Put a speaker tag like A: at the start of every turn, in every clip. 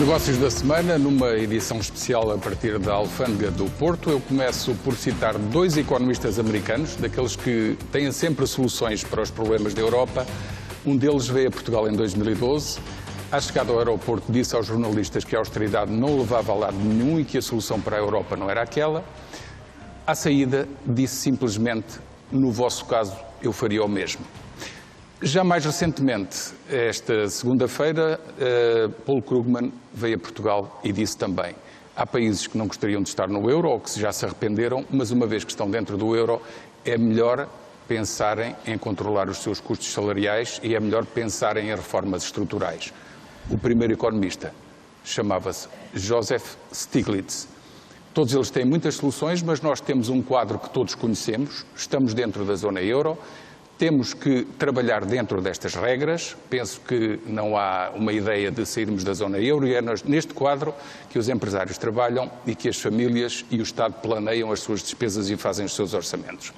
A: Negócios da semana, numa edição especial a partir da Alfândega do Porto. Eu começo por citar dois economistas americanos, daqueles que têm sempre soluções para os problemas da Europa. Um deles veio a Portugal em 2012. À chegada ao aeroporto, disse aos jornalistas que a austeridade não levava a lado nenhum e que a solução para a Europa não era aquela. À saída, disse simplesmente: no vosso caso, eu faria o mesmo. Já mais recentemente, esta segunda-feira, Paul Krugman veio a Portugal e disse também: há países que não gostariam de estar no euro ou que já se arrependeram, mas uma vez que estão dentro do euro, é melhor pensarem em controlar os seus custos salariais e é melhor pensarem em reformas estruturais. O primeiro economista chamava-se Joseph Stiglitz. Todos eles têm muitas soluções, mas nós temos um quadro que todos conhecemos, estamos dentro da zona euro. Temos que trabalhar dentro destas regras. Penso que não há uma ideia de sairmos da zona euro e é neste quadro que os empresários trabalham e que as famílias e o Estado planeiam as suas despesas e fazem os seus orçamentos.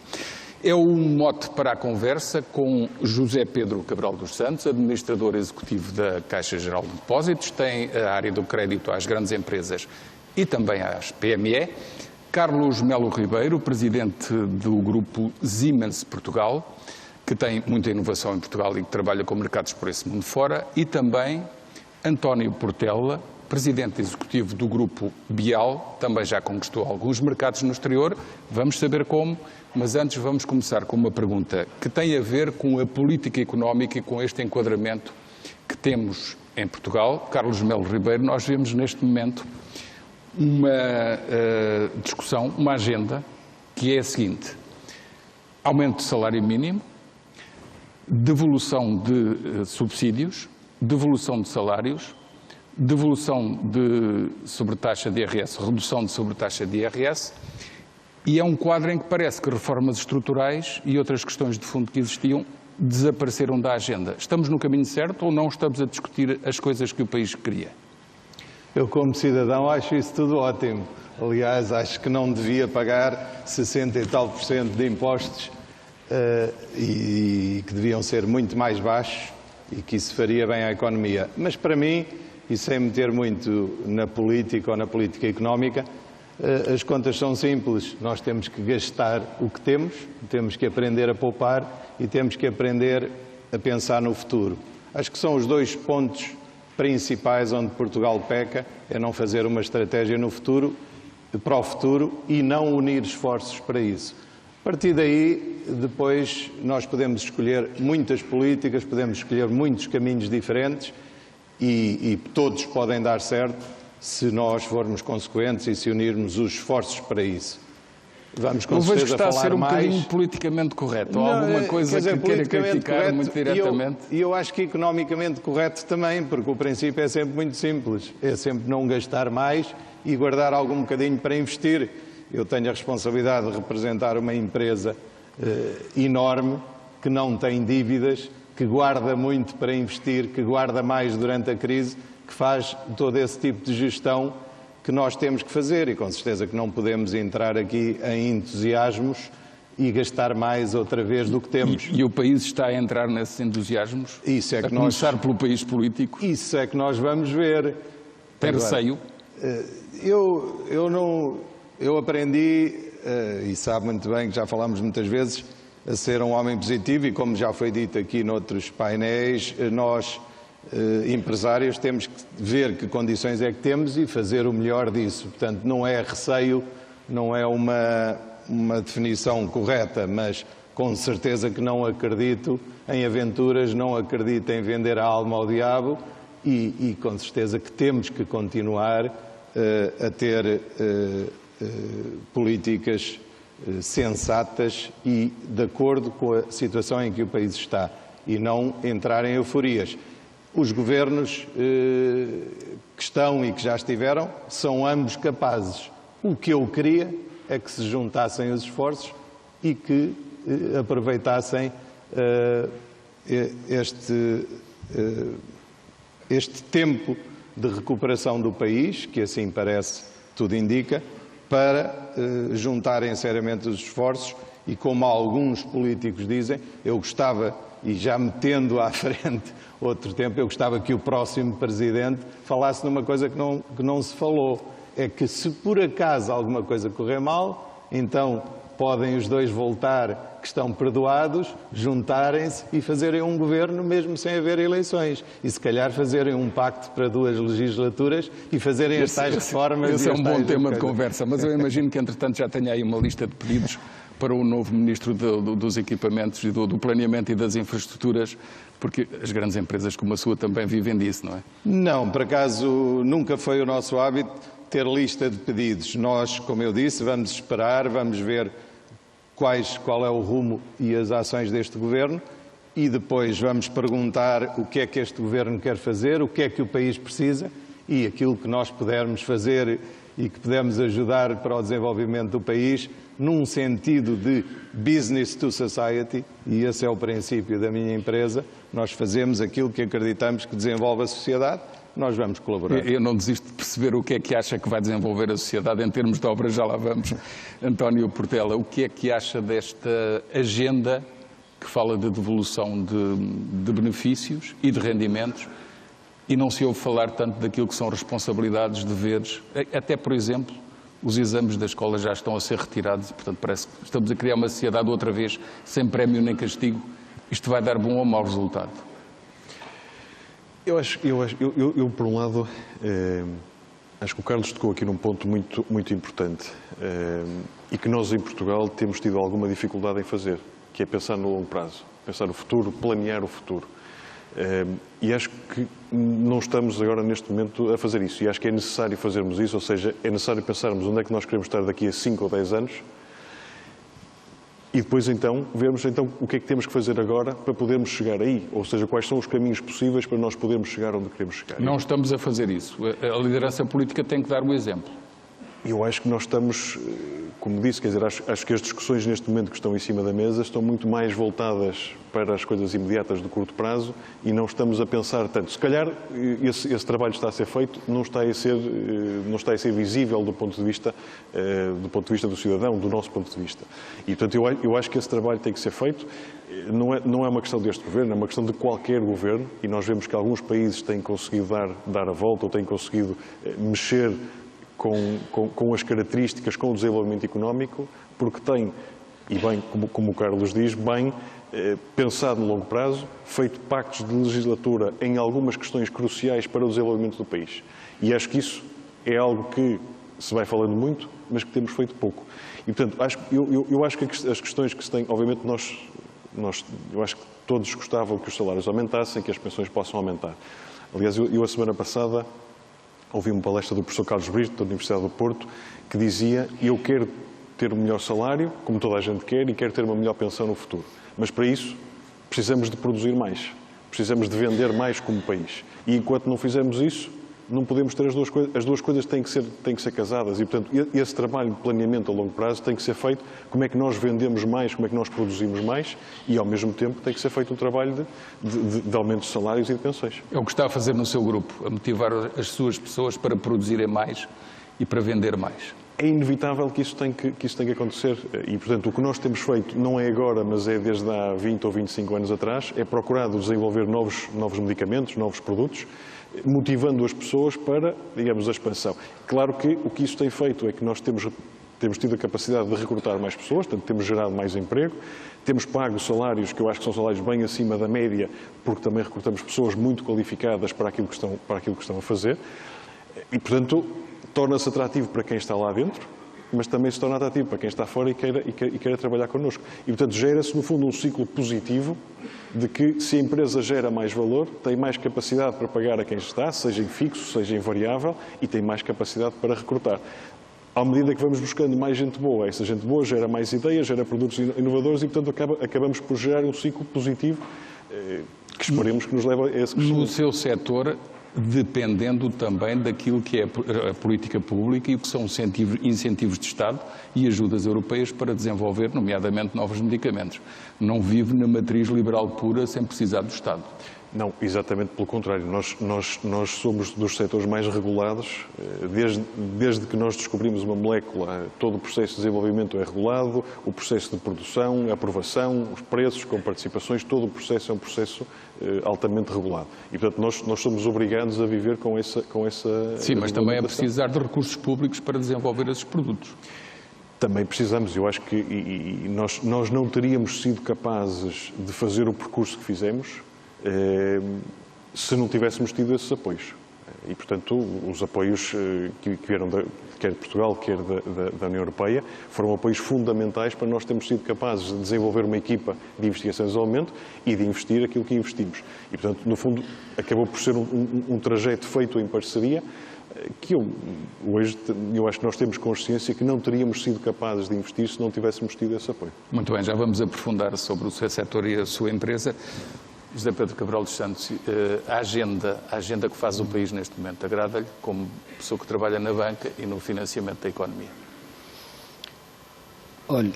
A: É um mote para a conversa com José Pedro Cabral dos Santos, administrador executivo da Caixa Geral de Depósitos, tem a área do crédito às grandes empresas e também às PME. Carlos Melo Ribeiro, presidente do grupo Siemens Portugal, que tem muita inovação em Portugal e que trabalha com mercados por esse mundo fora, e também António Portela, presidente executivo do grupo Bial, também já conquistou alguns mercados no exterior. Vamos saber como, mas antes vamos começar com uma pergunta que tem a ver com a política económica e com este enquadramento que temos em Portugal. Carlos Melo Ribeiro, nós vemos neste momento uma discussão, uma agenda, que é a seguinte: aumento do salário mínimo, devolução de subsídios, devolução de salários, devolução de sobretaxa de IRS, redução de sobretaxa de IRS, e é um quadro em que parece que reformas estruturais e outras questões de fundo que existiam desapareceram da agenda. Estamos no caminho certo ou não estamos a discutir as coisas que o país queria?
B: Eu, como cidadão, acho isso tudo ótimo. Aliás, acho que não devia pagar 60 e tal % de impostos e que deviam ser muito mais baixos e que isso faria bem à economia. Mas, para mim, e sem meter muito na política ou na política económica, as contas são simples. Nós temos que gastar o que temos que aprender a poupar e temos que aprender a pensar no futuro. Acho que são os dois pontos principais onde Portugal peca, é não fazer uma estratégia no futuro, para o futuro, e não unir esforços para isso. A partir daí, depois, nós podemos escolher muitas políticas, podemos escolher muitos caminhos diferentes e todos podem dar certo se nós formos consequentes e se unirmos os esforços para isso. Vamos com certeza falar mais.
A: Eu vejo que está a ser um bocadinho politicamente correto. Ou alguma coisa que queira criticar correto, muito diretamente?
B: E eu acho que economicamente correto também, porque o princípio é sempre muito simples. É sempre não gastar mais e guardar algum bocadinho para investir. Eu tenho a responsabilidade de representar uma empresa enorme, que não tem dívidas, que guarda muito para investir, que guarda mais durante a crise, que faz todo esse tipo de gestão que nós temos que fazer, e com certeza que não podemos entrar aqui em entusiasmos e gastar mais outra vez do que temos.
A: E o país está a entrar nesses entusiasmos?
B: Isso é que
A: começar pelo país político?
B: Isso é que nós vamos ver.
A: Tem receio?
B: Eu aprendi, e sabe muito bem que já falámos muitas vezes, a ser um homem positivo, e como já foi dito aqui noutros painéis, nós, empresários, temos que ver que condições é que temos e fazer o melhor disso. Portanto, não é receio, não é uma definição correta, mas com certeza que não acredito em aventuras, não acredito em vender a alma ao diabo e com certeza que temos que continuar a ter políticas sensatas e de acordo com a situação em que o país está e não entrar em euforias. Os governos que estão e que já estiveram são ambos capazes. O que eu queria é que se juntassem os esforços e que aproveitassem este tempo de recuperação do país, que assim parece, tudo indica, para juntarem seriamente os esforços e como alguns políticos dizem, eu gostava, e já metendo à frente outro tempo, eu gostava que o próximo Presidente falasse numa coisa que não se falou. É que se por acaso alguma coisa correr mal, então podem os dois voltar, que estão perdoados, juntarem-se e fazerem um governo mesmo sem haver eleições. E se calhar fazerem um pacto para 2 legislaturas e fazerem as tais reformas.
A: Esse é um bom tema de conversa, mas eu imagino que entretanto já tenha aí uma lista de pedidos para o novo Ministro dos Equipamentos e do Planeamento e das Infraestruturas, porque as grandes empresas como a sua também vivem disso, não é?
B: Não, por acaso nunca foi o nosso hábito ter lista de pedidos. Nós, como eu disse, vamos esperar, vamos ver qual é o rumo e as ações deste Governo e depois vamos perguntar o que é que este Governo quer fazer, o que é que o país precisa e aquilo que nós pudermos fazer e que pudermos ajudar para o desenvolvimento do país num sentido de business to society, e esse é o princípio da minha empresa, nós fazemos aquilo que acreditamos que desenvolve a sociedade. Nós vamos colaborar.
A: Eu não desisto de perceber o que é que acha que vai desenvolver a sociedade em termos de obras, já lá vamos. António Portela, o que é que acha desta agenda que fala de devolução de benefícios e de rendimentos e não se ouve falar tanto daquilo que são responsabilidades, deveres, até, por exemplo, os exames da escola já estão a ser retirados e, portanto, parece que estamos a criar uma sociedade outra vez sem prémio nem castigo. Isto vai dar bom ou mau resultado?
C: Eu, por um lado, acho que o Carlos tocou aqui num ponto muito importante e que nós, em Portugal, temos tido alguma dificuldade em fazer, que é pensar no longo prazo, pensar no futuro, planear o futuro. E acho que não estamos agora, neste momento, a fazer isso. E acho que é necessário fazermos isso, ou seja, é necessário pensarmos onde é que nós queremos estar daqui a 5 ou 10 anos e depois, então, vermos o que é que temos que fazer agora para podermos chegar aí. Ou seja, quais são os caminhos possíveis para nós podermos chegar onde queremos chegar.
A: Não estamos a fazer isso. A liderança política tem que dar o exemplo.
C: Eu acho que nós estamos, como disse, quer dizer, acho que as discussões neste momento que estão em cima da mesa estão muito mais voltadas para as coisas imediatas do curto prazo e não estamos a pensar tanto. Se calhar esse trabalho está a ser feito, não está a ser visível do ponto de vista do cidadão, do nosso ponto de vista. E, portanto, eu acho que esse trabalho tem que ser feito. Não é uma questão deste governo, é uma questão de qualquer governo e nós vemos que alguns países têm conseguido dar a volta ou têm conseguido mexer com as características, com o desenvolvimento económico, porque tem, e bem, como o Carlos diz, bem pensado no longo prazo, feito pactos de legislatura em algumas questões cruciais para o desenvolvimento do país. E acho que isso é algo que se vai falando muito, mas que temos feito pouco. E, portanto, eu acho que as questões que se têm, obviamente eu acho que todos gostavam que os salários aumentassem, que as pensões possam aumentar. Aliás, eu a semana passada ouvi uma palestra do professor Carlos Brito, da Universidade do Porto, que dizia: eu quero ter um melhor salário, como toda a gente quer, e quero ter uma melhor pensão no futuro. Mas para isso precisamos de produzir mais, precisamos de vender mais como país. E enquanto não fizermos isso, não podemos ter as duas coisas têm que ser casadas. E, portanto, esse trabalho de planeamento a longo prazo tem que ser feito. Como é que nós vendemos mais, como é que nós produzimos mais e, ao mesmo tempo, tem que ser feito um trabalho de aumento de salários e de pensões.
A: É o que está a fazer no seu grupo, a motivar as suas pessoas para produzirem mais e para vender mais.
C: É inevitável que isso tenha que acontecer e, portanto, o que nós temos feito não é agora, mas é desde há 20 ou 25 anos atrás, é procurado desenvolver novos medicamentos, novos produtos, motivando as pessoas para, digamos, a expansão. Claro que o que isso tem feito é que nós temos tido a capacidade de recrutar mais pessoas, portanto, temos gerado mais emprego, temos pago salários que eu acho que são salários bem acima da média, porque também recrutamos pessoas muito qualificadas para aquilo que estão a fazer e, portanto, torna-se atrativo para quem está lá dentro, mas também se torna atrativo para quem está fora e queira trabalhar connosco. E, portanto, gera-se, no fundo, um ciclo positivo de que, se a empresa gera mais valor, tem mais capacidade para pagar a quem está, seja em fixo, seja em variável, e tem mais capacidade para recrutar. À medida que vamos buscando mais gente boa, essa gente boa gera mais ideias, gera produtos inovadores e, portanto, acabamos por gerar um ciclo positivo que esperemos que nos leve a esse crescimento.
A: No seu setor, dependendo também daquilo que é a política pública e o que são incentivos de Estado e ajudas europeias para desenvolver, nomeadamente, novos medicamentos. Não vive na matriz liberal pura sem precisar do Estado.
C: Não, exatamente pelo contrário. Nós somos dos setores mais regulados. Desde que nós descobrimos uma molécula, todo o processo de desenvolvimento é regulado, o processo de produção, a aprovação, os preços com participações, todo o processo é um processo altamente regulado. E, portanto, nós somos obrigados a viver com essa
A: Sim, mas também é precisar de recursos públicos para desenvolver esses produtos.
C: Também precisamos. Eu acho que nós não teríamos sido capazes de fazer o percurso que fizemos se não tivéssemos tido esses apoios. E, portanto, os apoios que vieram quer de Portugal, quer da União Europeia, foram apoios fundamentais para nós termos sido capazes de desenvolver uma equipa de investigação e desenvolvimento e de investir aquilo que investimos. E, portanto, no fundo, acabou por ser um trajeto feito em parceria que hoje eu acho que nós temos consciência que não teríamos sido capazes de investir se não tivéssemos tido esse apoio.
A: Muito bem, já vamos aprofundar sobre o seu setor e a sua empresa. José Pedro Cabral dos Santos, a agenda que faz o país neste momento, agrada-lhe como pessoa que trabalha na banca e no financiamento da economia?
D: Olha,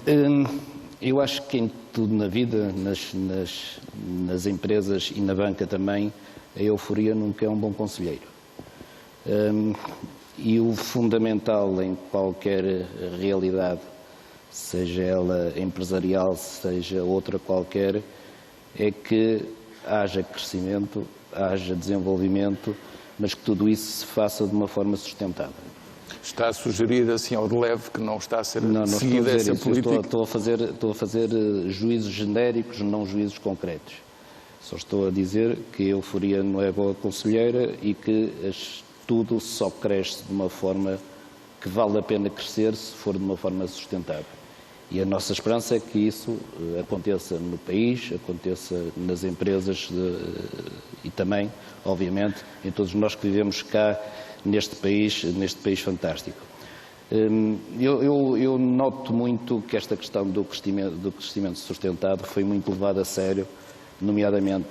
D: eu acho que em tudo na vida, nas empresas e na banca também, a euforia nunca é um bom conselheiro. E o fundamental em qualquer realidade, seja ela empresarial, seja outra qualquer, é que haja crescimento, haja desenvolvimento, mas que tudo isso se faça de uma forma sustentada.
A: Está a sugerir assim ao de leve que não está a ser
D: estou
A: seguida
D: a
A: essa
D: isso.
A: política?
D: Estou a fazer juízos genéricos, não juízos concretos. Só estou a dizer que a euforia não é boa conselheira e que tudo só cresce de uma forma que vale a pena crescer se for de uma forma sustentável. E a nossa esperança é que isso aconteça no país, aconteça nas empresas e também, obviamente, em todos nós que vivemos cá neste país fantástico. Eu noto muito que esta questão do crescimento sustentado foi muito levada a sério, nomeadamente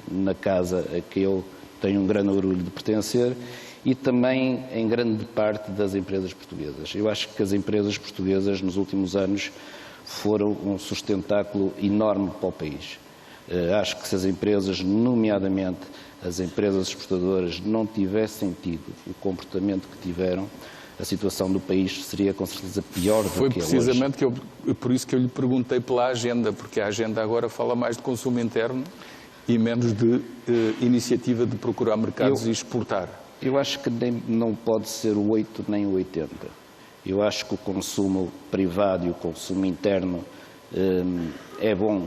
D: na casa a que eu tenho um grande orgulho de pertencer, e também em grande parte das empresas portuguesas. Eu acho que as empresas portuguesas nos últimos anos foram um sustentáculo enorme para o país. Acho que se as empresas, nomeadamente as empresas exportadoras, não tivessem tido o comportamento que tiveram, a situação do país seria com certeza pior do que é hoje.
A: Foi precisamente por isso que eu lhe perguntei pela agenda, porque a agenda agora fala mais de consumo interno e menos de iniciativa de procurar mercados e exportar.
D: Eu acho que não pode ser o 8 nem o 80. Eu acho que o consumo privado e o consumo interno é bom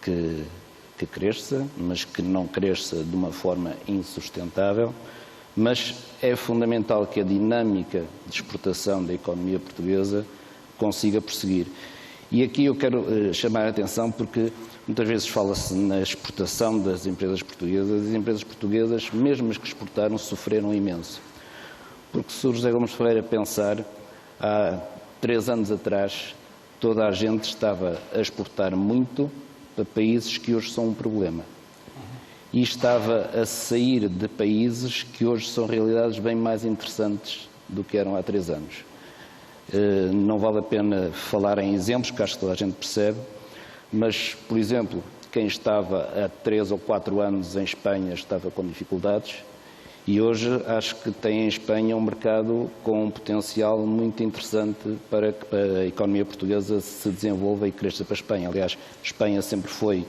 D: que cresça, mas que não cresça de uma forma insustentável. Mas é fundamental que a dinâmica de exportação da economia portuguesa consiga prosseguir. E aqui eu quero chamar a atenção porque muitas vezes fala-se na exportação das empresas portuguesas. As empresas portuguesas, mesmo as que exportaram, sofreram imenso. Porque se o José Gomes Ferreira pensar, há 3 anos atrás, toda a gente estava a exportar muito para países que hoje são um problema. E estava a sair de países que hoje são realidades bem mais interessantes do que eram há 3 anos. Não vale a pena falar em exemplos, que acho que toda a gente percebe, mas, por exemplo, quem estava há 3 ou 4 anos em Espanha estava com dificuldades e hoje acho que tem em Espanha um mercado com um potencial muito interessante para que a economia portuguesa se desenvolva e cresça para a Espanha. Aliás, Espanha sempre foi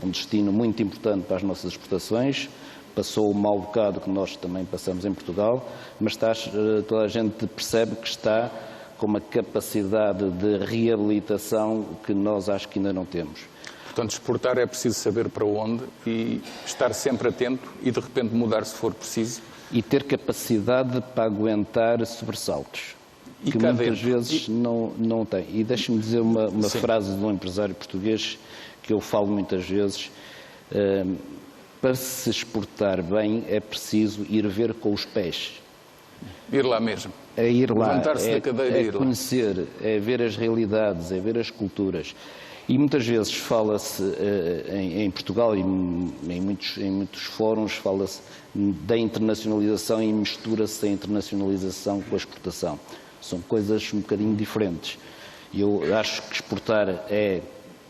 D: um destino muito importante para as nossas exportações, passou o mau bocado que nós também passamos em Portugal, mas toda a gente percebe que está com uma capacidade de reabilitação que nós acho que ainda não temos.
A: Portanto, exportar é preciso saber para onde e estar sempre atento e de repente mudar se for preciso.
D: E ter capacidade para aguentar sobressaltos, que muitas vezes não tem. E deixe-me dizer uma frase de um empresário português que eu falo muitas vezes. Para se exportar bem é preciso ir ver com os pés.
A: Ir lá mesmo.
D: É ir lá,
A: da cadeira,
D: é conhecer, é ver as realidades, é ver as culturas. E muitas vezes fala-se em Portugal e em muitos fóruns, fala-se da internacionalização e mistura-se a internacionalização com a exportação. São coisas um bocadinho diferentes. Eu acho que exportar é,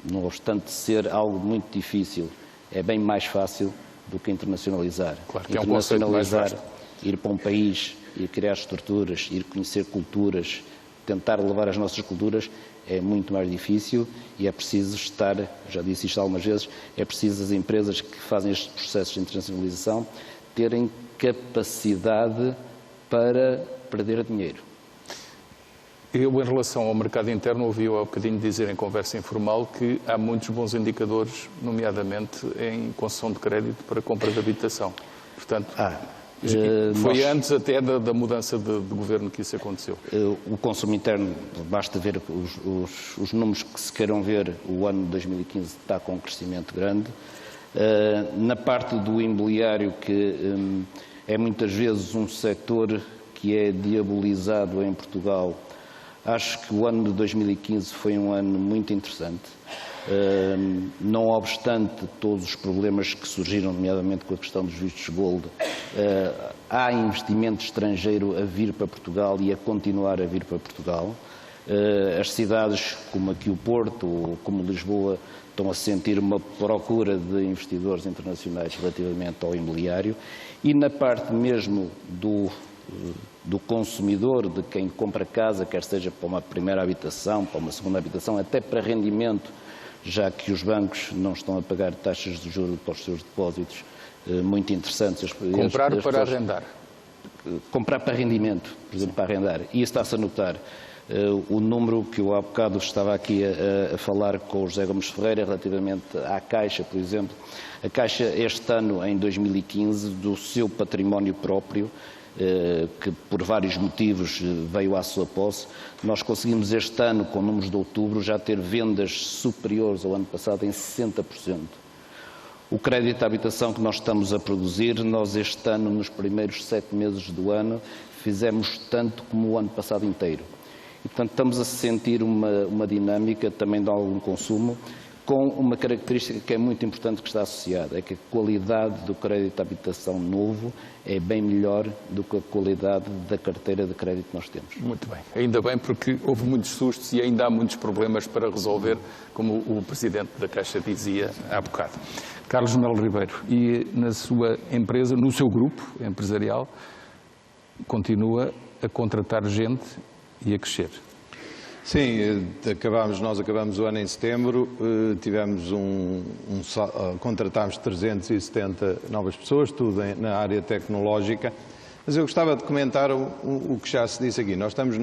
D: não obstante ser algo muito difícil, é bem mais fácil do que internacionalizar.
A: Claro que é um conceito mais vasto.
D: Ir para um país, ir criar estruturas, ir conhecer culturas, tentar levar as nossas culturas, é muito mais difícil e é preciso estar, já disse isto algumas vezes, é preciso as empresas que fazem estes processos de internacionalização terem capacidade para perder dinheiro.
A: Eu, em relação ao mercado interno, ouvi-o há bocadinho dizer em conversa informal que há muitos bons indicadores, nomeadamente em concessão de crédito para compra de habitação. Portanto, foi antes até da mudança de governo que isso aconteceu.
D: O consumo interno, basta ver os números que se queiram ver, o ano de 2015 está com um crescimento grande. Na parte do imobiliário, que é muitas vezes um setor que é diabolizado em Portugal, acho que o ano de 2015 foi um ano muito interessante. Não obstante todos os problemas que surgiram, nomeadamente com a questão dos vistos gold, há investimento estrangeiro a vir para Portugal e a continuar a vir para Portugal. As cidades como aqui o Porto ou como Lisboa estão a sentir uma procura de investidores internacionais relativamente ao imobiliário, e na parte mesmo do consumidor, de quem compra casa, quer seja para uma primeira habitação, para uma segunda habitação, até para rendimento, já que os bancos não estão a pagar taxas de juros para os seus depósitos muito interessantes.
A: Comprar para arrendar.
D: Comprar para rendimento, por exemplo, para arrendar. E isso está-se a notar. O número que eu há bocado estava aqui a falar com o José Gomes Ferreira relativamente à Caixa, por exemplo. A Caixa este ano, em 2015, do seu património próprio, que por vários motivos veio à sua posse, nós conseguimos este ano, com números de outubro, já ter vendas superiores ao ano passado em 60%. O crédito à habitação que nós estamos a produzir, nós este ano, nos primeiros 7 meses do ano, fizemos tanto como o ano passado inteiro. E, portanto, estamos a sentir uma dinâmica também de algum consumo, com uma característica que é muito importante que está associada, é que a qualidade do crédito à habitação novo é bem melhor do que a qualidade da carteira de crédito que nós temos.
A: Muito bem. Ainda bem, porque houve muitos sustos e ainda há muitos problemas para resolver, como o Presidente da Caixa dizia há bocado. Carlos Melo Ribeiro, e na sua empresa, no seu grupo empresarial, continua a contratar gente e a crescer?
B: Sim, nós acabamos o ano em setembro, contratámos 370 novas pessoas, tudo na área tecnológica, mas eu gostava de comentar o que já se disse aqui. Nós estamos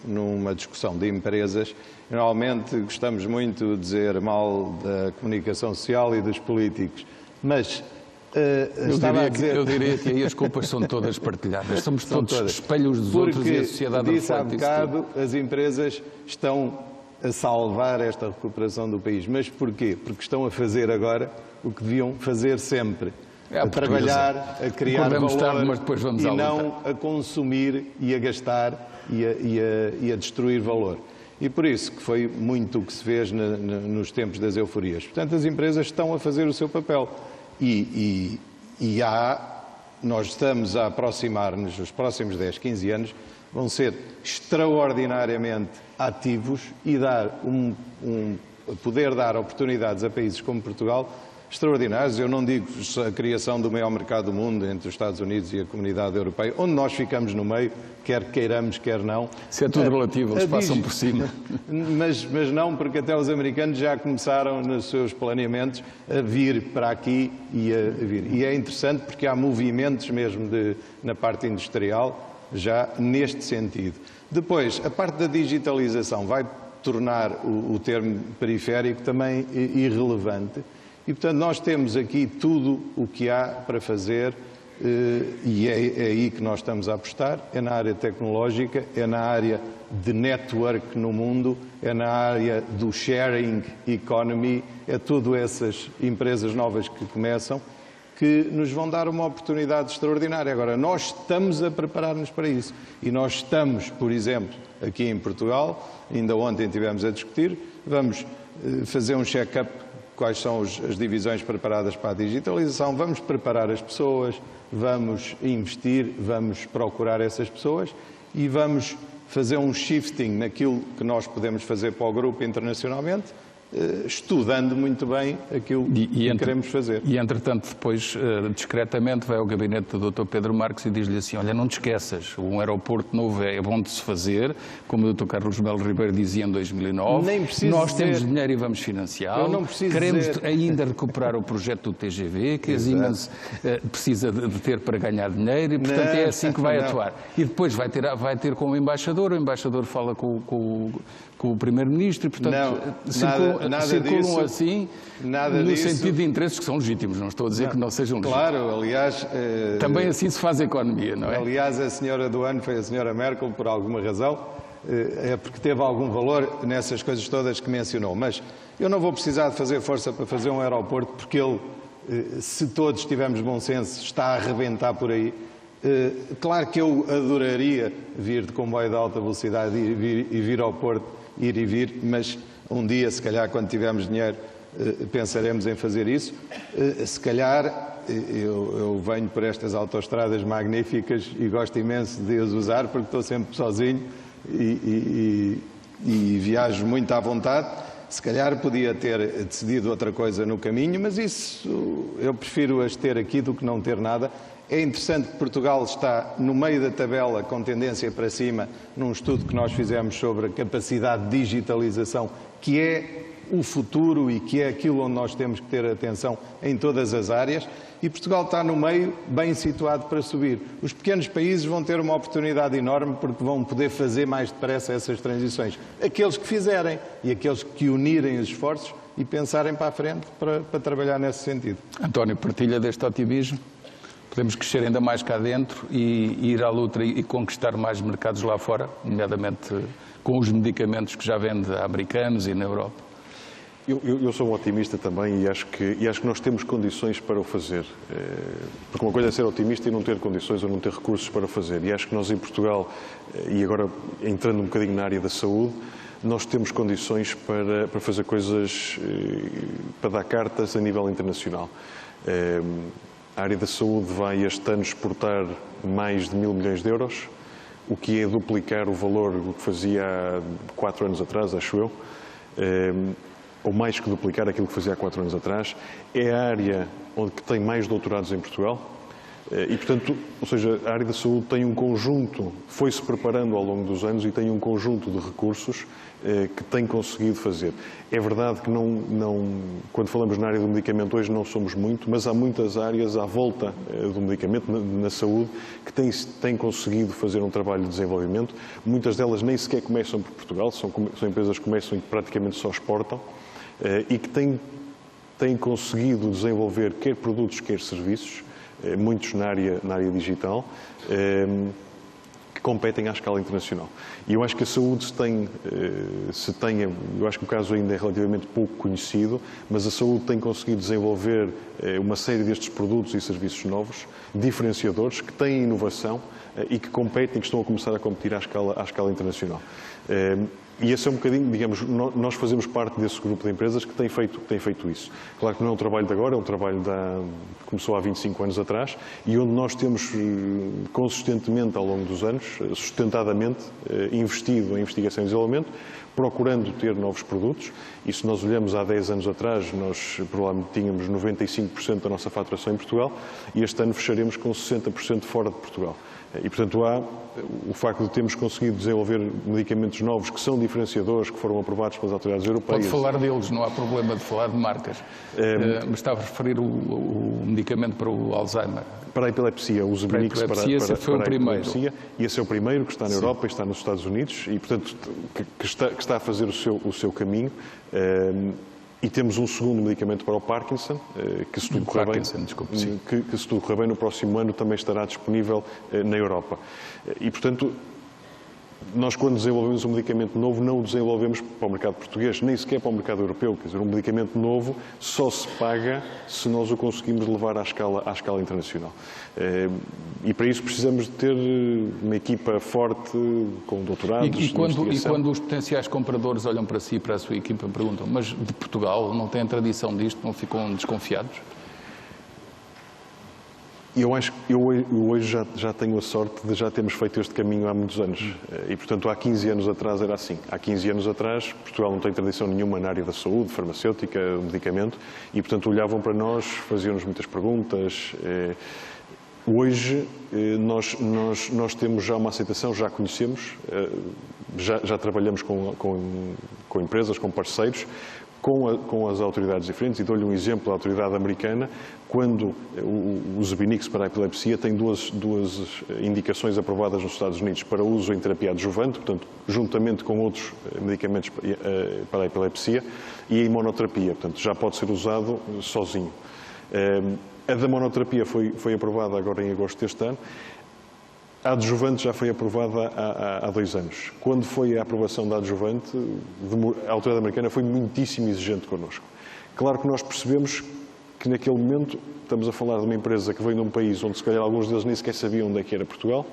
B: numa discussão de empresas, normalmente gostamos muito de dizer mal da comunicação social e dos políticos, mas
A: eu diria que aí as culpas são todas partilhadas. Somos todos espelhos dos outros e a sociedade reflete isso.
B: Porque, disse há bocado, as empresas estão a salvar esta recuperação do país. Mas porquê? Porque estão a fazer agora o que deviam fazer sempre. A trabalhar, a criar valor
A: mas depois vamos
B: e não a consumir e a gastar e a destruir valor. E por isso que foi muito o que se fez nos tempos das euforias. Portanto, as empresas estão a fazer o seu papel. Nós estamos a aproximar-nos, os próximos 10, 15 anos, vão ser extraordinariamente ativos e poder dar oportunidades a países como Portugal extraordinários. Eu não digo a criação do maior mercado do mundo entre os Estados Unidos e a Comunidade Europeia, onde nós ficamos no meio, quer queiramos, quer não.
A: Isso é tudo relativo, eles passam por cima.
B: Mas não, porque até os americanos já começaram nos seus planeamentos a vir para aqui e a vir. E é interessante porque há movimentos mesmo na parte industrial já neste sentido. Depois, a parte da digitalização vai tornar o termo periférico também irrelevante. E, portanto, nós temos aqui tudo o que há para fazer e é aí que nós estamos a apostar. É na área tecnológica, é na área de network no mundo, é na área do sharing economy, é tudo essas empresas novas que começam que nos vão dar uma oportunidade extraordinária. Agora, nós estamos a preparar-nos para isso. E nós estamos, por exemplo, aqui em Portugal, ainda ontem estivemos a discutir, vamos fazer um check-up quais são as divisões preparadas para a digitalização, vamos preparar as pessoas, vamos investir, vamos procurar essas pessoas e vamos fazer um shifting naquilo que nós podemos fazer para o grupo internacionalmente, estudando muito bem aquilo que queremos fazer.
A: E, entretanto, depois, discretamente, vai ao gabinete do Dr. Pedro Marques e diz-lhe assim, olha, não te esqueças, um aeroporto novo é bom de se fazer, como o Dr. Carlos Melo Ribeiro dizia em 2009, nós temos dinheiro e vamos financiá-lo, queremos ainda recuperar o projeto do TGV, que a Siemens precisa de ter para ganhar dinheiro, e, portanto, é assim que vai atuar. E depois vai ter com o embaixador fala com o Primeiro-Ministro, e, portanto, circulam assim, no sentido de interesses que são legítimos, não estou a dizer que não sejam legítimos.
B: Claro, aliás...
A: Também assim se faz a economia, não é?
B: Aliás, a senhora do ano foi a senhora Merkel, por alguma razão, é porque teve algum valor nessas coisas todas que mencionou. Mas eu não vou precisar de fazer força para fazer um aeroporto, porque ele, se todos tivermos bom senso, está a arrebentar por aí. Claro que eu adoraria vir de comboio de alta velocidade e vir ao Porto, ir e vir, mas um dia, se calhar, quando tivermos dinheiro, pensaremos em fazer isso. Se calhar, eu venho por estas autoestradas magníficas e gosto imenso de as usar, porque estou sempre sozinho e viajo muito à vontade. Se calhar podia ter decidido outra coisa no caminho, mas isso eu prefiro as ter aqui do que não ter nada. É interessante que Portugal está no meio da tabela com tendência para cima num estudo que nós fizemos sobre a capacidade de digitalização, que é o futuro e que é aquilo onde nós temos que ter atenção em todas as áreas, e Portugal está no meio, bem situado para subir. Os pequenos países vão ter uma oportunidade enorme porque vão poder fazer mais depressa essas transições. Aqueles que fizerem e aqueles que unirem os esforços e pensarem para a frente para trabalhar nesse sentido.
A: António, partilha deste otimismo? Podemos crescer ainda mais cá dentro e ir à luta e conquistar mais mercados lá fora, nomeadamente com os medicamentos que já vende a americanos e na Europa?
C: Eu sou um otimista também e acho que nós temos condições para o fazer. Porque uma coisa é ser otimista e não ter condições ou não ter recursos para o fazer. E acho que nós em Portugal, e agora entrando um bocadinho na área da saúde, nós temos condições para fazer coisas, para dar cartas a nível internacional. A área da saúde vai este ano exportar mais de 1.000 milhões de euros, o que é duplicar o valor do que fazia há 4 anos atrás, acho eu, ou mais que duplicar aquilo que fazia há 4 anos atrás. É a área onde tem mais doutorados em Portugal e, portanto, ou seja, a área da saúde tem um conjunto, foi-se preparando ao longo dos anos e tem um conjunto de recursos que tem conseguido fazer. É verdade que quando falamos na área do medicamento hoje não somos muito, mas há muitas áreas à volta do medicamento, na saúde, que têm conseguido fazer um trabalho de desenvolvimento. Muitas delas nem sequer começam por Portugal, são empresas que começam e que praticamente só exportam e que têm conseguido desenvolver quer produtos, quer serviços, muitos na área digital, que competem à escala internacional. E eu acho que a saúde eu acho que o caso ainda é relativamente pouco conhecido, mas a saúde tem conseguido desenvolver uma série destes produtos e serviços novos, diferenciadores, que têm inovação e que competem, que estão a começar a competir à escala internacional. E esse é um bocadinho, digamos, nós fazemos parte desse grupo de empresas que tem feito isso. Claro que não é um trabalho de agora, é um trabalho que começou há 25 anos atrás e onde nós temos consistentemente ao longo dos anos, sustentadamente, investido em investigação e desenvolvimento, procurando ter novos produtos. E se nós olhamos há 10 anos atrás, nós provavelmente tínhamos 95% da nossa faturação em Portugal e este ano fecharemos com 60% fora de Portugal. E, portanto, há o facto de termos conseguido desenvolver medicamentos novos que são diferenciadores, que foram aprovados pelas autoridades europeias.
A: Pode falar deles, não há problema de falar de marcas. Mas estava a referir o medicamento para o Alzheimer.
C: Para a epilepsia, o Zebenix para a
A: epilepsia.
C: E esse é o primeiro que está na Europa e está nos Estados Unidos e, portanto, que está a fazer o seu caminho. E temos um segundo medicamento para o Parkinson, que se tudo correr bem, no próximo ano também estará disponível na Europa. E, portanto, nós quando desenvolvemos um medicamento novo, não o desenvolvemos para o mercado português, nem sequer para o mercado europeu. Quer dizer, um medicamento novo só se paga se nós o conseguimos levar à escala internacional. E para isso precisamos de ter uma equipa forte, com doutorados.
A: E quando os potenciais compradores olham para si e para a sua equipa, perguntam, mas de Portugal não tem a tradição disto, não ficam desconfiados?
C: Eu acho que eu hoje já tenho a sorte de já termos feito este caminho há muitos anos. E, portanto, há 15 anos atrás era assim. Há 15 anos atrás, Portugal não tem tradição nenhuma na área da saúde, farmacêutica, medicamento, e, portanto, olhavam para nós, faziam-nos muitas perguntas. Hoje, nós temos já uma aceitação, já conhecemos, já trabalhamos com empresas, com parceiros, com as autoridades diferentes, e dou-lhe um exemplo, a autoridade americana, quando o Zebinix para a epilepsia tem duas indicações aprovadas nos Estados Unidos para uso em terapia adjuvante, portanto, juntamente com outros medicamentos para a epilepsia, e em monoterapia, portanto, já pode ser usado sozinho. A da monoterapia foi aprovada agora em agosto deste ano. A adjuvante já foi aprovada há 2 anos. Quando foi a aprovação da adjuvante, a autoridade americana foi muitíssimo exigente connosco. Claro que nós percebemos que naquele momento estamos a falar de uma empresa que veio de um país onde se calhar alguns deles nem sequer sabiam onde é que era Portugal,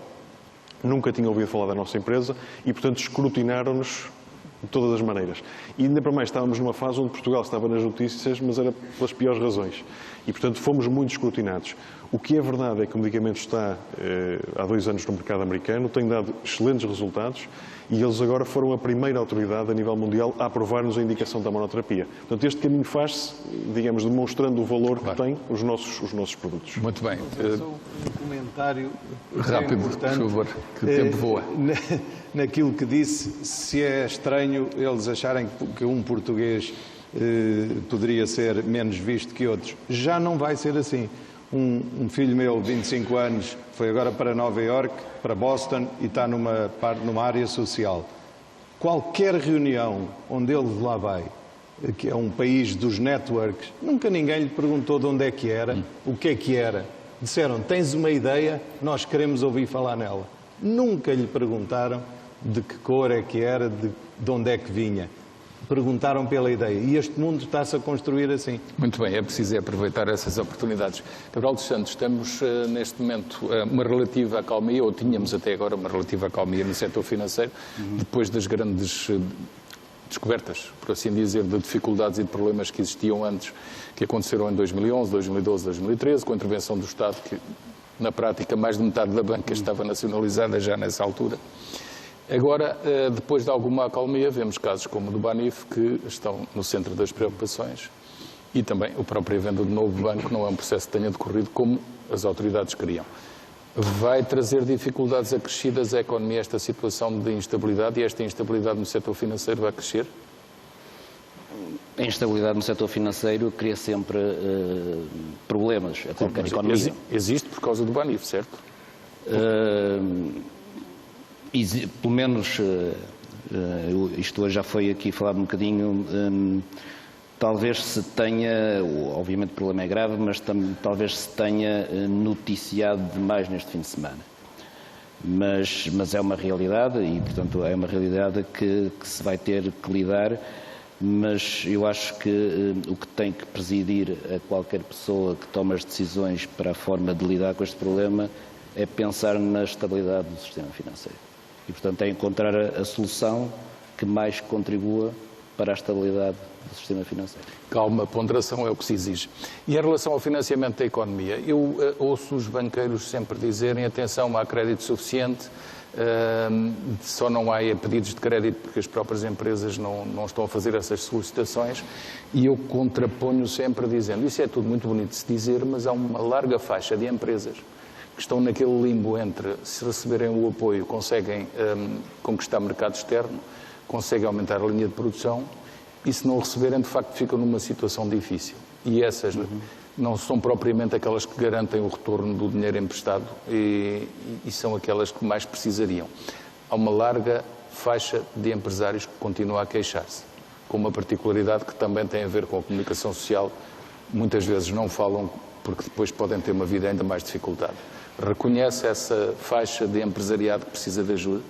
C: nunca tinham ouvido falar da nossa empresa e, portanto, escrutinaram-nos de todas as maneiras. E ainda para mais estávamos numa fase onde Portugal estava nas notícias, mas era pelas piores razões. E, portanto, fomos muito escrutinados. O que é verdade é que o medicamento está há 2 anos no mercado americano, tem dado excelentes resultados e eles agora foram a primeira autoridade a nível mundial a aprovar-nos a indicação da monoterapia. Portanto, este caminho faz-se, digamos, demonstrando o valor que têm os nossos produtos.
A: Muito bem.
B: Só um comentário
A: rápido, por favor, que o tempo voa.
B: Naquilo que disse, se é estranho eles acharem que um português poderia ser menos visto que outros. Já não vai ser assim. Um filho meu, 25 anos, foi agora para Nova Iorque, para Boston, e está numa área social. Qualquer reunião onde ele lá vai, que é um país dos networks, nunca ninguém lhe perguntou de onde é que era, o que é que era. Disseram, tens uma ideia, nós queremos ouvir falar nela. Nunca lhe perguntaram de que cor é que era, de onde é que vinha. Perguntaram pela ideia. E este mundo está-se a construir assim.
A: Muito bem, é preciso aproveitar essas oportunidades. Cabral dos Santos, estamos neste momento uma relativa acalmia, ou tínhamos até agora uma relativa acalmia no setor financeiro, depois das grandes descobertas, por assim dizer, de dificuldades e de problemas que existiam antes, que aconteceram em 2011, 2012, 2013, com a intervenção do Estado, que na prática mais de metade da banca estava nacionalizada já nessa altura. Agora, depois de alguma acalmia, vemos casos como o do Banif, que estão no centro das preocupações, e também a própria venda do novo banco não é um processo que tenha decorrido como as autoridades queriam. Vai trazer dificuldades acrescidas à economia esta situação de instabilidade, e esta instabilidade no setor financeiro vai crescer?
D: A instabilidade no setor financeiro cria sempre problemas a qualquer economia.
A: Existe por causa do Banif, certo?
D: Pelo menos, isto hoje já foi aqui falado um bocadinho, talvez se tenha, obviamente o problema é grave, mas talvez se tenha noticiado demais neste fim de semana. Mas é uma realidade e, portanto, é uma realidade que se vai ter que lidar, mas eu acho que o que tem que presidir a qualquer pessoa que toma as decisões para a forma de lidar com este problema é pensar na estabilidade do sistema financeiro. E, portanto, é encontrar a solução que mais contribua para a estabilidade do sistema financeiro.
A: Calma, ponderação é o que se exige. E em relação ao financiamento da economia, eu ouço os banqueiros sempre dizerem, atenção, há crédito suficiente, só não há pedidos de crédito porque as próprias empresas não estão a fazer essas solicitações, e eu contraponho sempre dizendo, isso é tudo muito bonito de se dizer, mas há uma larga faixa de empresas que estão naquele limbo entre, se receberem o apoio, conseguem conquistar mercado externo, conseguem aumentar a linha de produção, e se não o receberem, de facto, ficam numa situação difícil. E essas não são propriamente aquelas que garantem o retorno do dinheiro emprestado e são aquelas que mais precisariam. Há uma larga faixa de empresários que continua a queixar-se, com uma particularidade que também tem a ver com a comunicação social. Muitas vezes não falam porque depois podem ter uma vida ainda mais dificultada. Reconhece essa faixa de empresariado que precisa de ajuda?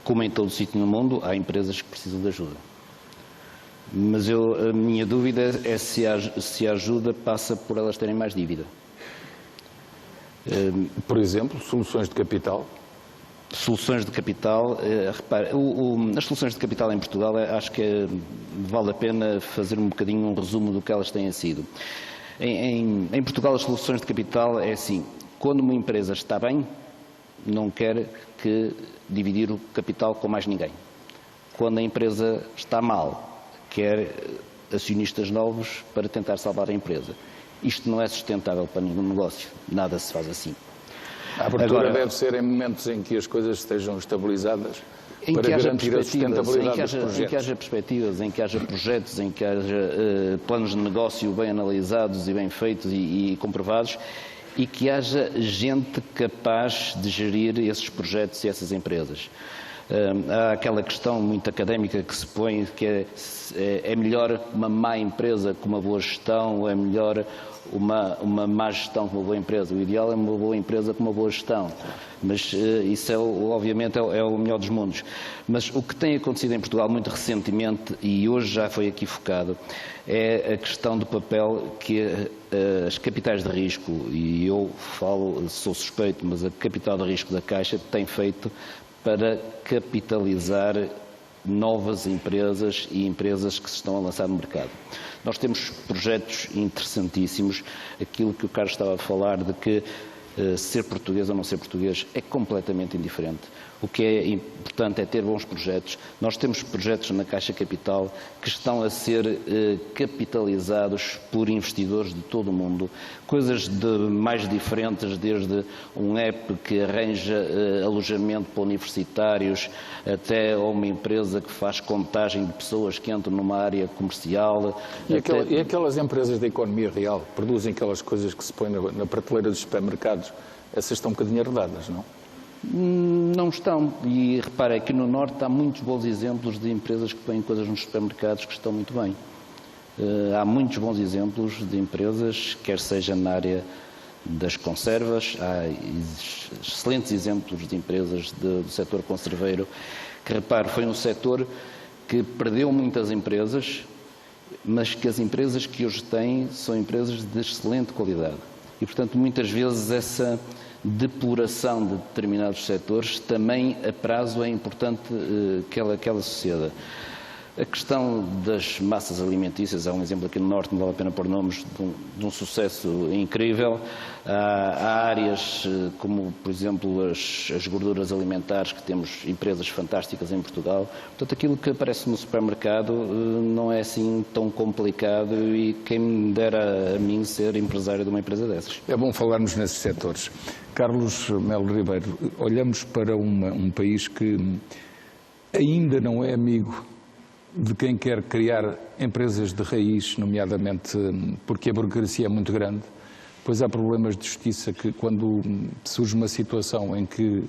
D: Como em todo sítio no mundo, há empresas que precisam de ajuda. Mas a minha dúvida é se a ajuda passa por elas terem mais dívida.
A: Por exemplo, soluções de capital?
D: Soluções de capital, repare, as soluções de capital em Portugal, acho que vale a pena fazer um bocadinho um resumo do que elas têm sido. Em Portugal, as soluções de capital é assim: quando uma empresa está bem, não quer que dividir o capital com mais ninguém. Quando a empresa está mal, quer acionistas novos para tentar salvar a empresa. Isto não é sustentável para nenhum negócio, nada se faz assim.
A: A abertura deve ser em momentos em que as coisas estejam estabilizadas para garantir a sustentabilidade dos projetos.
D: Em que haja perspectivas, em que haja projetos, em que haja planos de negócio bem analisados e bem feitos e comprovados, e que haja gente capaz de gerir esses projetos e essas empresas. Há aquela questão muito académica que se põe que é melhor uma má empresa com uma boa gestão ou é melhor uma má gestão com uma boa empresa. O ideal é uma boa empresa com uma boa gestão, mas isso obviamente é o melhor dos mundos. Mas o que tem acontecido em Portugal muito recentemente, e hoje já foi aqui focado, é a questão do papel que as capitais de risco, e eu sou suspeito, mas a capital de risco da Caixa tem feito para capitalizar novas empresas e empresas que se estão a lançar no mercado. Nós temos projetos interessantíssimos, aquilo que o Carlos estava a falar de que ser português ou não ser português é completamente indiferente. O que é importante é ter bons projetos. Nós temos projetos na Caixa Capital que estão a ser capitalizados por investidores de todo o mundo. Coisas mais diferentes, desde um app que arranja alojamento para universitários, até uma empresa que faz contagem de pessoas que entram numa área comercial.
A: E aquelas empresas da economia real produzem aquelas coisas que se põem na prateleira dos supermercados, essas estão um bocadinho arredadas, não?
D: Não estão. E repare, aqui no Norte há muitos bons exemplos de empresas que põem coisas nos supermercados que estão muito bem. Há muitos bons exemplos de empresas, quer seja na área das conservas, há excelentes exemplos de empresas do setor conserveiro, que, repare, foi um setor que perdeu muitas empresas, mas que as empresas que hoje têm são empresas de excelente qualidade. E, portanto, muitas vezes essa depuração de determinados setores também a prazo é importante que ela suceda. A questão das massas alimentícias, há um exemplo aqui no Norte, não vale a pena pôr nomes, de um sucesso incrível. Há áreas como, por exemplo, as gorduras alimentares, que temos empresas fantásticas em Portugal. Portanto, aquilo que aparece no supermercado não é assim tão complicado e quem me dera a mim ser empresário de uma empresa dessas.
A: É bom falarmos nesses setores. Carlos Melo Ribeiro, olhamos para um país que ainda não é amigo de quem quer criar empresas de raiz, nomeadamente porque a burocracia é muito grande. Pois há problemas de justiça que, quando surge uma situação em que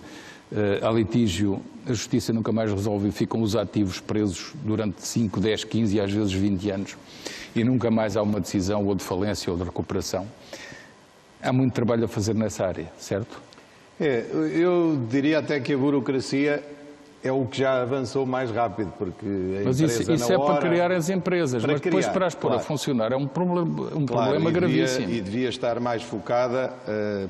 A: há litígio, a justiça nunca mais resolve e ficam os ativos presos durante 5, 10, 15 e às vezes 20 anos e nunca mais há uma decisão ou de falência ou de recuperação. Há muito trabalho a fazer nessa área, certo?
B: Eu diria até que a burocracia é o que já avançou mais rápido, porque a
A: mas
B: empresa
A: isso é para criar as empresas, mas depois para as pôr a funcionar é um problema gravíssimo.
B: E devia estar mais focada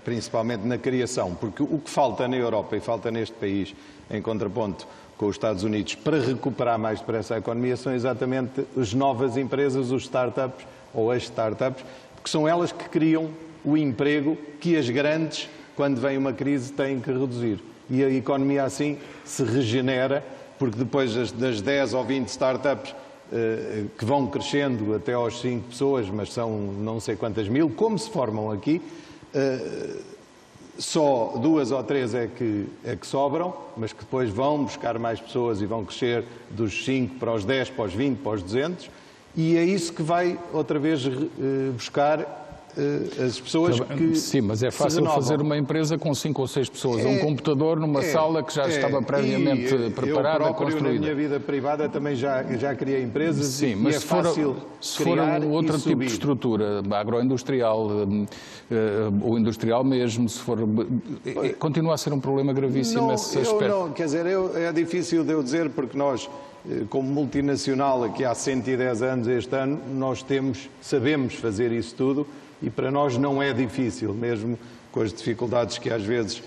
B: principalmente na criação, porque o que falta na Europa e falta neste país, em contraponto com os Estados Unidos, para recuperar mais depressa a economia, são exatamente as novas empresas, os startups ou as startups, porque são elas que criam o emprego que as grandes, quando vem uma crise, têm que reduzir. E a economia assim se regenera, porque depois das 10 ou 20 startups que vão crescendo até aos 5 pessoas, mas são não sei quantas mil, como se formam aqui, só 2 ou 3 é que sobram, mas que depois vão buscar mais pessoas e vão crescer dos 5 para os 10, para os 20, para os 200, e é isso que vai outra vez buscar as pessoas que
A: sim, mas é fácil fazer uma empresa com 5 ou 6 pessoas, um computador numa sala que já estava previamente preparada,
B: eu
A: construída.
B: Na minha vida privada também já criei empresas.
A: Sim, mas se for outro tipo de estrutura, agroindustrial ou industrial mesmo, se for, continua a ser um problema gravíssimo esse aspecto.
B: Não, quer dizer, é difícil de eu dizer, porque nós, como multinacional, aqui há 110 anos este ano, nós sabemos fazer isso tudo. E para nós não é difícil, mesmo com as dificuldades que às vezes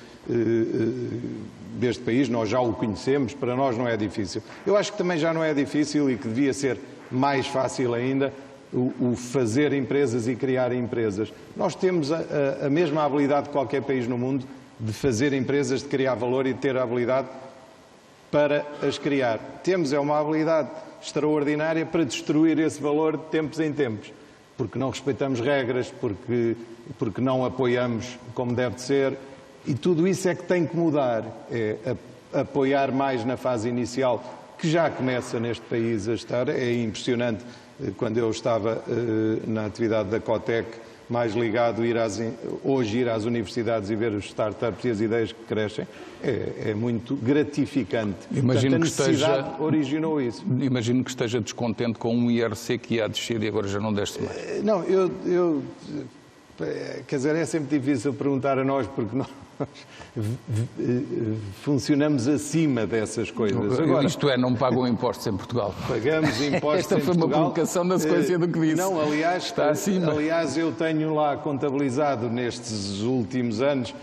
B: deste país, nós já o conhecemos, para nós não é difícil. Eu acho que também já não é difícil e que devia ser mais fácil ainda o fazer empresas e criar empresas. Nós temos a mesma habilidade de qualquer país no mundo de fazer empresas, de criar valor e de ter a habilidade para as criar. Temos uma habilidade extraordinária para destruir esse valor de tempos em tempos, porque não respeitamos regras, porque não apoiamos como deve ser, e tudo isso é que tem que mudar, apoiar mais na fase inicial, que já começa neste país a estar. É impressionante, quando eu estava na atividade da Cotec, mais ligado, hoje ir às universidades e ver os startups e as ideias que crescem, é muito gratificante.
A: Imagino
B: Portanto, a necessidade originou isso.
A: Imagino que esteja descontente com um IRC que ia descer e agora já não desce mais.
B: Não, quer dizer, é sempre difícil perguntar a nós, porque nós funcionamos acima dessas coisas.
A: Agora, isto é, não pagam impostos em Portugal.
B: Pagamos impostos
A: Esta
B: em
A: foi
B: Portugal.
A: uma provocação na sequência do que disse.
B: Não, aliás,
A: está acima.
B: Aliás, eu tenho lá contabilizado nestes últimos anos,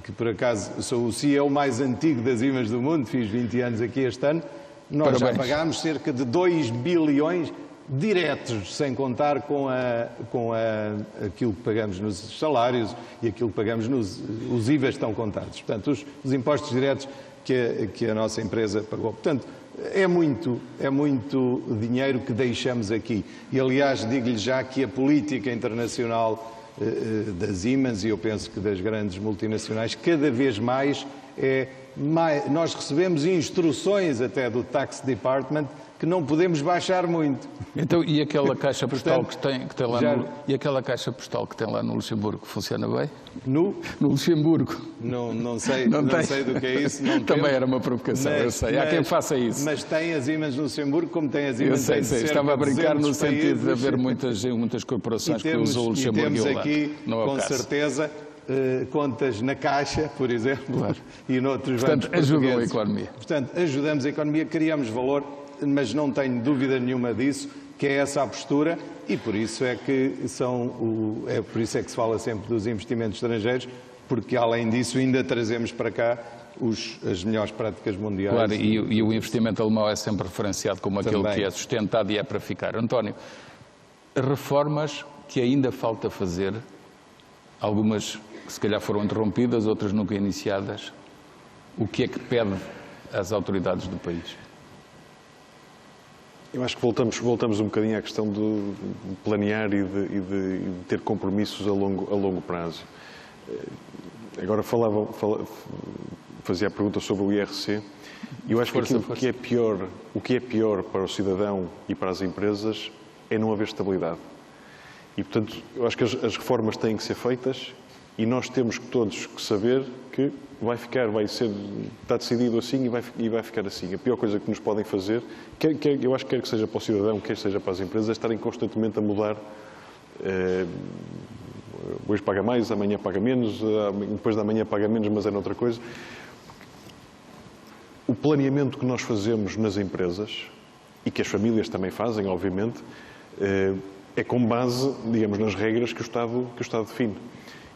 B: que por acaso sou o CEO mais antigo das IMAs do mundo, fiz 20 anos aqui este ano, nós já pagámos cerca de 2 bilhões diretos, sem contar com aquilo que pagamos nos salários e aquilo que pagamos os IVAs estão contados. Portanto, os impostos diretos que a nossa empresa pagou. Portanto, é muito dinheiro que deixamos aqui. E, aliás, digo-lhe já que a política internacional das IMAs, e eu penso que das grandes multinacionais, cada vez mais nós recebemos instruções até do Tax Department que não podemos baixar muito.
A: Então, e aquela caixa postal que tem lá e aquela caixa postal que tem lá no Luxemburgo funciona bem? No Luxemburgo.
B: Não sei do que é isso.
A: Também era uma provocação, eu sei. Há quem faça isso.
B: Mas tem as IMAs no Luxemburgo, como tem as IMAs em cerca de
A: estava a brincar no sentido
B: países.
A: de haver muitas corporações que usam o Luxemburgo.
B: E temos aqui, com certeza, contas na Caixa, por exemplo, claro. E noutros bancos portanto,
A: ajudam a economia.
B: Portanto, ajudamos a economia, criamos valor, mas não tenho dúvida nenhuma disso, que é essa a postura, e por isso é que se fala sempre dos investimentos estrangeiros, porque além disso ainda trazemos para cá as melhores práticas mundiais.
A: Claro, e o investimento alemão é sempre referenciado como aquele que é sustentado e é para ficar. António, reformas que ainda falta fazer, algumas que se calhar foram interrompidas, outras nunca iniciadas, o que é que pede às autoridades do país?
C: Eu acho que voltamos um bocadinho à questão de planear e de ter compromissos a longo prazo. Agora fazia a pergunta sobre o IRC. Eu acho que aquilo que é pior para o cidadão e para as empresas é não haver estabilidade. E, portanto, eu acho que as reformas têm que ser feitas e nós temos todos que saber que está decidido assim e vai ficar assim. A pior coisa que nos podem fazer, eu acho que quer que seja para o cidadão, quer seja para as empresas, é estarem constantemente a mudar. Hoje paga mais, amanhã paga menos, depois da manhã paga menos, mas é noutra coisa. O planeamento que nós fazemos nas empresas, e que as famílias também fazem, obviamente, é com base, digamos, nas regras que o Estado define.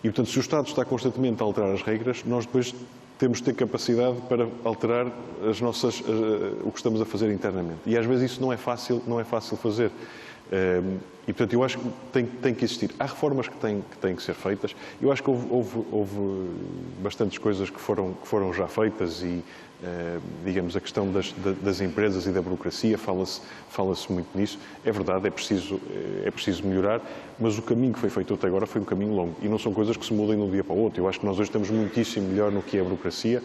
C: E, portanto, se o Estado está constantemente a alterar as regras, nós depois temos de ter capacidade para alterar o que estamos a fazer internamente. E, às vezes, isso não é fácil fazer. E, portanto, eu acho que tem que existir. Há reformas que têm que ser feitas. Eu acho que houve bastantes coisas que foram já feitas e, digamos, a questão das empresas e da burocracia, fala-se muito nisso. É verdade, é preciso melhorar, mas o caminho que foi feito até agora foi um caminho longo e não são coisas que se mudem de um dia para o outro. Eu acho que nós hoje estamos muitíssimo melhor no que é a burocracia.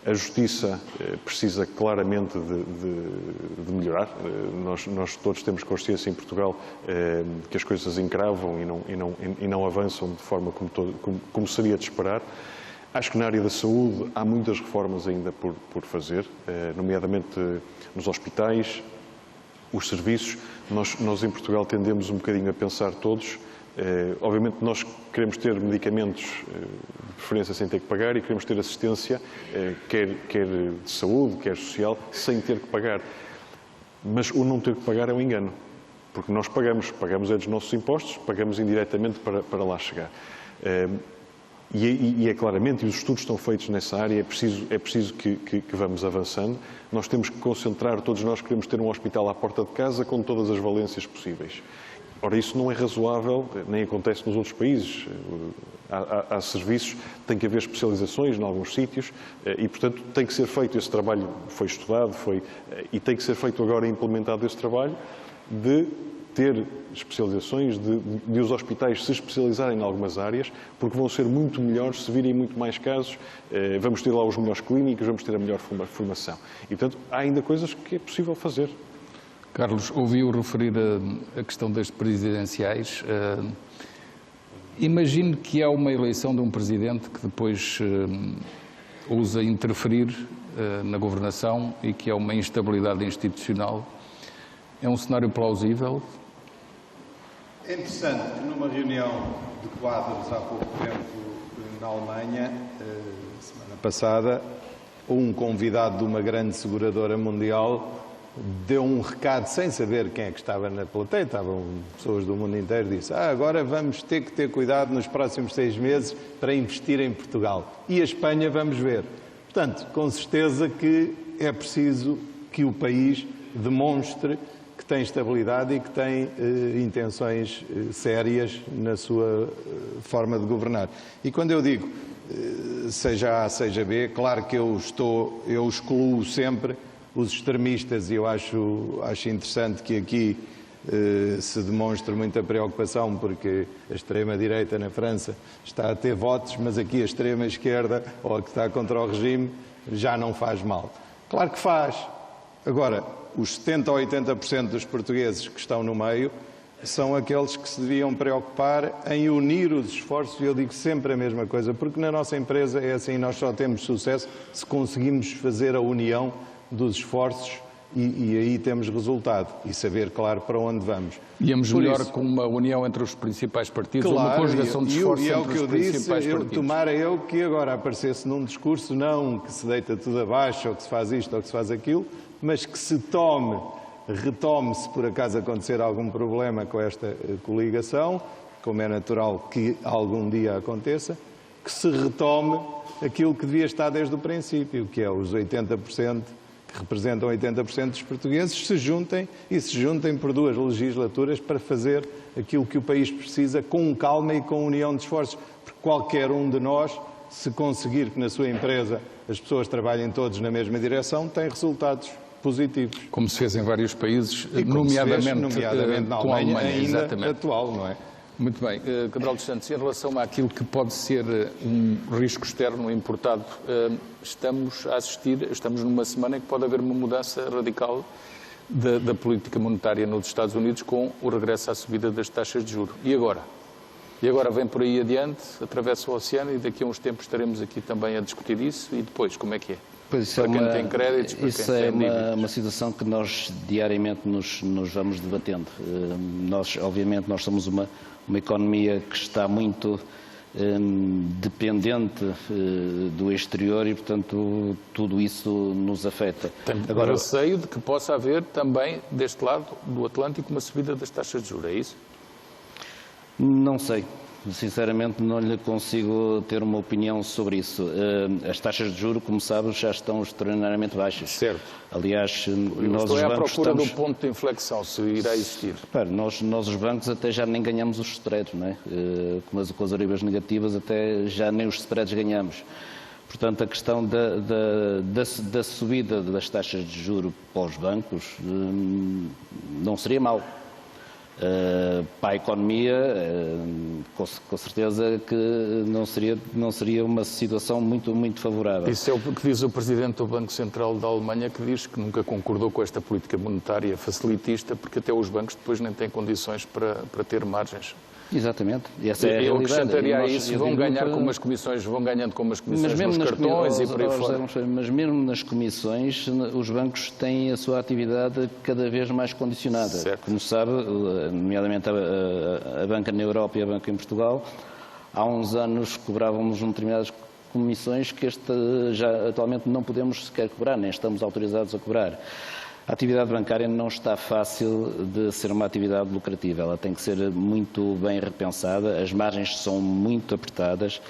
C: A Justiça precisa claramente de melhorar. Nós todos temos consciência em Portugal que as coisas encravam e não avançam de forma como seria de esperar. Acho que na área da saúde há muitas reformas ainda por fazer, nomeadamente nos hospitais, os serviços. Nós em Portugal tendemos um bocadinho a pensar todos. Obviamente nós queremos ter medicamentos de preferência sem ter que pagar e queremos ter assistência, quer de saúde, quer social, sem ter que pagar. Mas o não ter que pagar é um engano, porque nós pagamos é dos nossos impostos, pagamos indiretamente para lá chegar. E é claramente, e os estudos estão feitos nessa área, é preciso que vamos avançando. Nós temos que concentrar, todos nós queremos ter um hospital à porta de casa com todas as valências possíveis. Ora, isso não é razoável, nem acontece nos outros países. Há serviços, tem que haver especializações em alguns sítios e, portanto, tem que ser feito esse trabalho, foi estudado, e tem que ser feito agora implementado esse trabalho de ter especializações, de os hospitais se especializarem em algumas áreas, porque vão ser muito melhores se virem muito mais casos, vamos ter lá os melhores clínicos, vamos ter a melhor formação. E, portanto, há ainda coisas que é possível fazer.
A: Carlos, ouvi-o referir a questão das presidenciais. Imagino que há uma eleição de um presidente que depois ousa interferir na governação e que há uma instabilidade institucional. É um cenário plausível?
B: É interessante que numa reunião de quadros há pouco tempo na Alemanha, semana passada, um convidado de uma grande seguradora mundial deu um recado sem saber quem é que estava na plateia, estavam pessoas do mundo inteiro, disse: agora vamos ter que ter cuidado nos próximos 6 meses para investir em Portugal. E a Espanha vamos ver. Portanto, com certeza que é preciso que o país demonstre que tem estabilidade e que tem intenções sérias na sua forma de governar. E quando eu digo seja A, seja B, claro que eu excluo sempre os extremistas e eu acho interessante que aqui se demonstre muita preocupação porque a extrema-direita na França está a ter votos, mas aqui a extrema-esquerda ou a que está contra o regime já não faz mal. Claro que faz. Agora, os 70% ou 80% dos portugueses que estão no meio são aqueles que se deviam preocupar em unir os esforços, e eu digo sempre a mesma coisa, porque na nossa empresa é assim, nós só temos sucesso se conseguimos fazer a união dos esforços e aí temos resultado e saber, claro, para onde vamos.
A: Íamos melhor com uma união entre os principais partidos, claro, uma conjugação de esforços entre os principais partidos.
B: Tomara eu que agora aparecesse num discurso, não que se deita tudo abaixo, ou que se faz isto, ou que se faz aquilo, mas que se retome se por acaso acontecer algum problema com esta coligação, como é natural que algum dia aconteça, que se retome aquilo que devia estar desde o princípio, que é os 80%, que representam 80% dos portugueses, se juntem por 2 legislaturas para fazer aquilo que o país precisa com calma e com união de esforços, porque qualquer um de nós, se conseguir que na sua empresa as pessoas trabalhem todos na mesma direção, tem resultados positivos.
A: Como se fez em vários países, nomeadamente
B: na Alemanha ainda exatamente. Atual, não é?
A: Muito bem. Cabral dos Santos, em relação àquilo que pode ser um risco externo importado, estamos numa semana em que pode haver uma mudança radical da política monetária nos Estados Unidos com o regresso à subida das taxas de juros. E agora? E agora vem por aí adiante, atravessa o oceano e daqui a uns tempos estaremos aqui também a discutir isso e depois, como é que é?
D: Pois
A: para quem tem créditos, para
D: isso
A: quem tem dívidas.
D: Isso é uma situação que nós diariamente nos vamos debatendo. Obviamente, nós somos uma economia que está muito dependente do exterior e, portanto, tudo isso nos afeta.
A: Agora, receio de que possa haver também, deste lado do Atlântico, uma subida das taxas de juros, é isso?
D: Não sei. Sinceramente, não lhe consigo ter uma opinião sobre isso. As taxas de juros, como sabes, já estão extraordinariamente baixas.
A: Certo.
D: Aliás, nós
A: os bancos à procura do ponto de inflexão, se irá existir.
D: Nós os bancos até já nem ganhamos os spreads, não é? Com as oribas negativas até já nem os spreads ganhamos. Portanto, a questão da subida das taxas de juros para os bancos não seria mau. Para a economia, com certeza que não seria uma situação muito favorável.
A: Isso é o que diz o Presidente do Banco Central da Alemanha, que diz que nunca concordou com esta política monetária facilitista, porque até os bancos depois nem têm condições para ter margens.
D: Exatamente. E essa é a
A: eu
D: realidade.
A: acrescentaria a isso, vão ganhar com umas comissões, vão ganhando com umas comissões nos cartões e por aí fora.
D: Mas mesmo nas comissões, os bancos têm a sua atividade cada vez mais condicionada.
A: Certo.
D: Como sabe, nomeadamente a banca na Europa e a banca em Portugal, há uns anos cobrávamos determinadas comissões que já atualmente não podemos sequer cobrar, nem estamos autorizados a cobrar. A atividade bancária não está fácil de ser uma atividade lucrativa, ela tem que ser muito bem repensada, as margens são muito apertadas,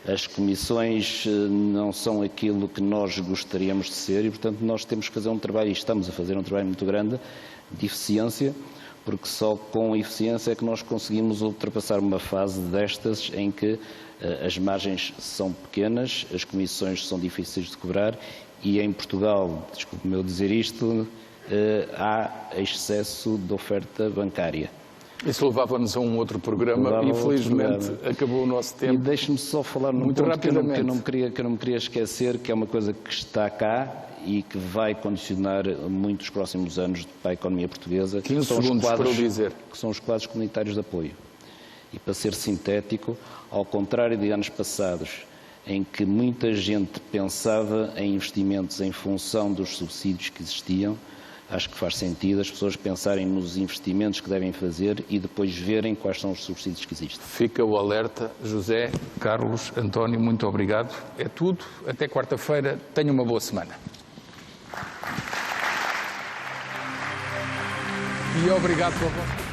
D: as comissões não são aquilo que nós gostaríamos de ser e, portanto, nós temos que fazer um trabalho, e estamos a fazer um trabalho muito grande, de eficiência, porque só com eficiência é que nós conseguimos ultrapassar uma fase destas em que as margens são pequenas, as comissões são difíceis de cobrar e em Portugal, desculpe-me eu dizer isto, há excesso de oferta bancária.
A: Isso levava-nos a um outro programa e, infelizmente, acabou o nosso tempo.
D: E deixe-me só falar num
A: muito
D: ponto
A: rapidamente.
D: que eu não me queria esquecer, que é uma coisa que está cá e que vai condicionar muito os próximos anos para a economia portuguesa.
A: 15 segundos para o dizer.
D: Que são os quadros comunitários de apoio. E para ser sintético, ao contrário de anos passados, em que muita gente pensava em investimentos em função dos subsídios que existiam, acho que faz sentido as pessoas pensarem nos investimentos que devem fazer e depois verem quais são os subsídios que existem.
A: Fica o alerta. José, Carlos, António, muito obrigado. É tudo. Até quarta-feira. Tenha uma boa semana. E obrigado pela vossa...